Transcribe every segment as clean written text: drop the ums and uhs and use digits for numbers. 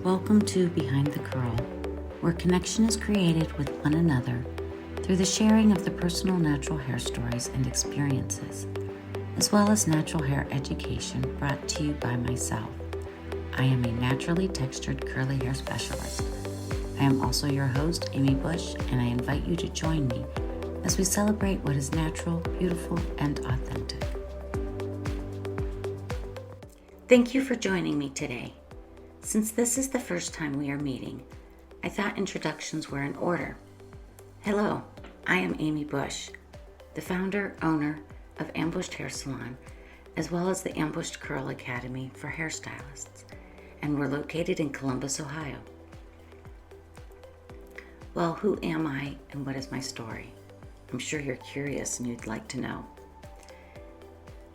Welcome to Behind the Curl, where connection is created with one another through the sharing of the personal natural hair stories and experiences, as well as natural hair education brought to you by myself. I am a naturally textured curly hair specialist. I am also your host, Amy Bush, and I invite you to join me as we celebrate what is natural, beautiful, and authentic. Thank you for joining me today. Since this is the first time we are meeting, I thought introductions were in order. Hello, I am Amy Bush, the founder, owner of Ambushed Hair Salon, as well as the Ambushed Curl Academy for hairstylists, and we're located in Columbus, Ohio. Well, who am I and what is my story? I'm sure you're curious and you'd like to know.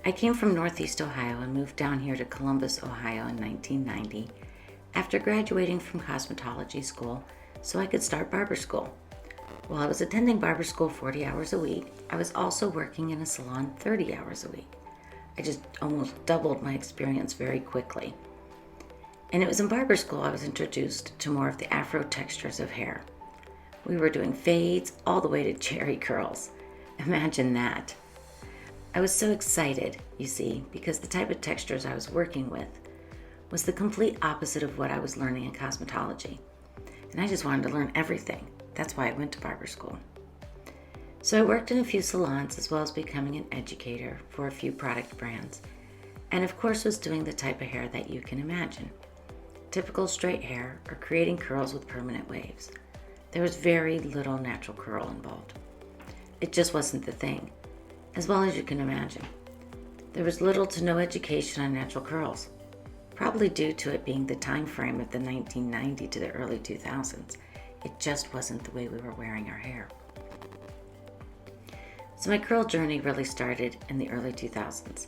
I came from Northeast Ohio and moved down here to Columbus, Ohio in 1990 after graduating from cosmetology school so I could start barber school. While I was attending barber school 40 hours a week, I was also working in a salon 30 hours a week. I just almost doubled my experience very quickly. And it was in barber school I was introduced to more of the Afro textures of hair. We were doing fades all the way to cherry curls. Imagine that. I was so excited, you see, because the type of textures I was working with was the complete opposite of what I was learning in cosmetology. And I just wanted to learn everything. That's why I went to barber school. So I worked in a few salons as well as becoming an educator for a few product brands. And of course was doing the type of hair that you can imagine. Typical straight hair or creating curls with permanent waves. There was very little natural curl involved. It just wasn't the thing, as well as you can imagine. There was little to no education on natural curls, probably due to it being the time frame of the 1990 to the early 2000s. It just wasn't the way we were wearing our hair. So my curl journey really started in the early 2000s.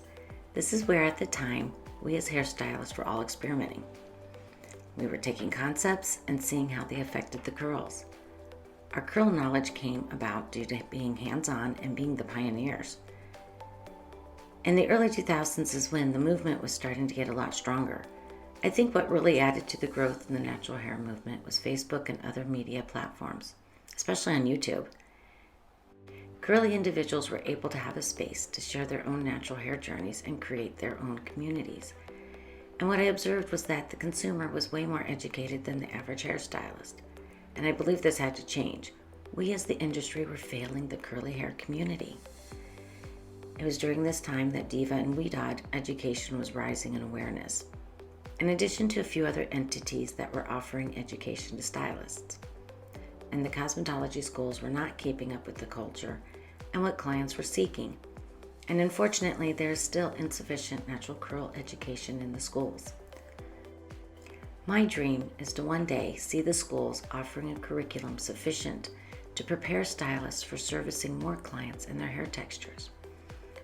This is where at the time, we as hairstylists were all experimenting. We were taking concepts and seeing how they affected the curls. Our curl knowledge came about due to being hands-on and being the pioneers. In the early 2000s is when the movement was starting to get a lot stronger. I think what really added to the growth in the natural hair movement was Facebook and other media platforms, especially on YouTube. Curly individuals were able to have a space to share their own natural hair journeys and create their own communities. And what I observed was that the consumer was way more educated than the average hairstylist. And I believe this had to change. We as the industry were failing the curly hair community. It was during this time that Diva and Weedod education was rising in awareness, in addition to a few other entities that were offering education to stylists. And the cosmetology schools were not keeping up with the culture and what clients were seeking. And unfortunately, there is still insufficient natural curl education in the schools. My dream is to one day see the schools offering a curriculum sufficient to prepare stylists for servicing more clients and their hair textures.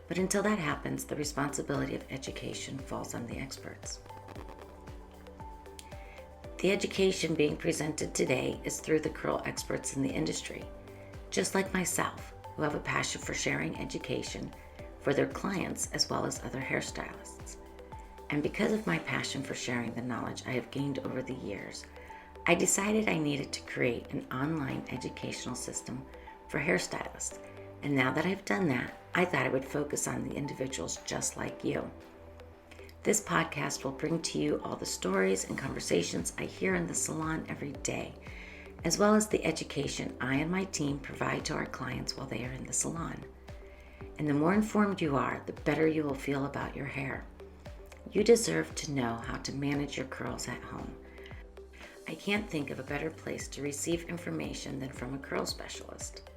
But until that happens, the responsibility of education falls on the experts. The education being presented today is through the curl experts in the industry, just like myself, who have a passion for sharing education for their clients as well as other hairstylists. And because of my passion for sharing the knowledge I have gained over the years, I decided I needed to create an online educational system for hairstylists. And now that I've done that, I thought I would focus on the individuals just like you. This podcast will bring to you all the stories and conversations I hear in the salon every day, as well as the education I and my team provide to our clients while they are in the salon. And the more informed you are, the better you will feel about your hair. You deserve to know how to manage your curls at home. I can't think of a better place to receive information than from a curl specialist.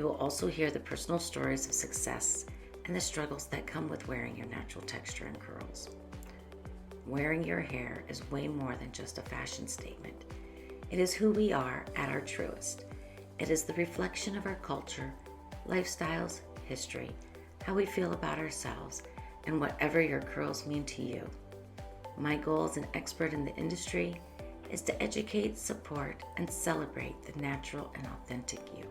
You will also hear the personal stories of success and the struggles that come with wearing your natural texture and curls. Wearing your hair is way more than just a fashion statement. It is who we are at our truest. It is the reflection of our culture, lifestyles, history, how we feel about ourselves, and whatever your curls mean to you. My goal as an expert in the industry is to educate, support, and celebrate the natural and authentic you.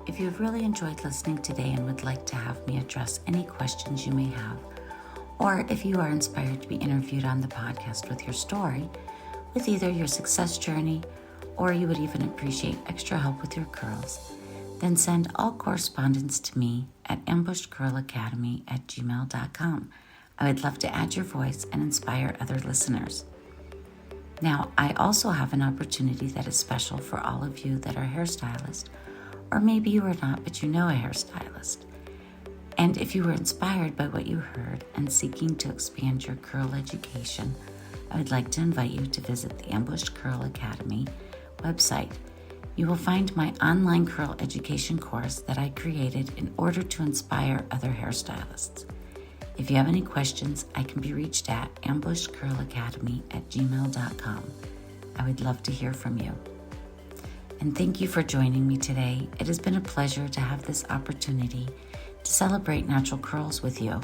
If you have really enjoyed listening today and would like to have me address any questions you may have, Or if you are inspired to be interviewed on the podcast with your story, with either your success journey, or you would even appreciate extra help with your curls, then send all correspondence to me at AmbushedCurlAcademy@gmail.com. I would love to add your voice and inspire other listeners. Now, I also have an opportunity that is special for all of you that are hairstylists, or maybe you are not, but you know a hairstylist. And if you were inspired by what you heard and seeking to expand your curl education, I would like to invite you to visit the Ambushed Curl Academy website. You will find my online curl education course that I created in order to inspire other hairstylists. If you have any questions, I can be reached at AmbushedCurlAcademy@gmail.com. I would love to hear from you. And thank you for joining me today. It has been a pleasure to have this opportunity to celebrate natural curls with you.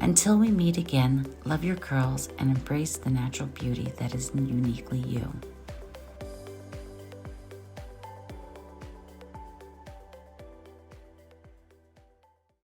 Until we meet again, love your curls and embrace the natural beauty that is uniquely you.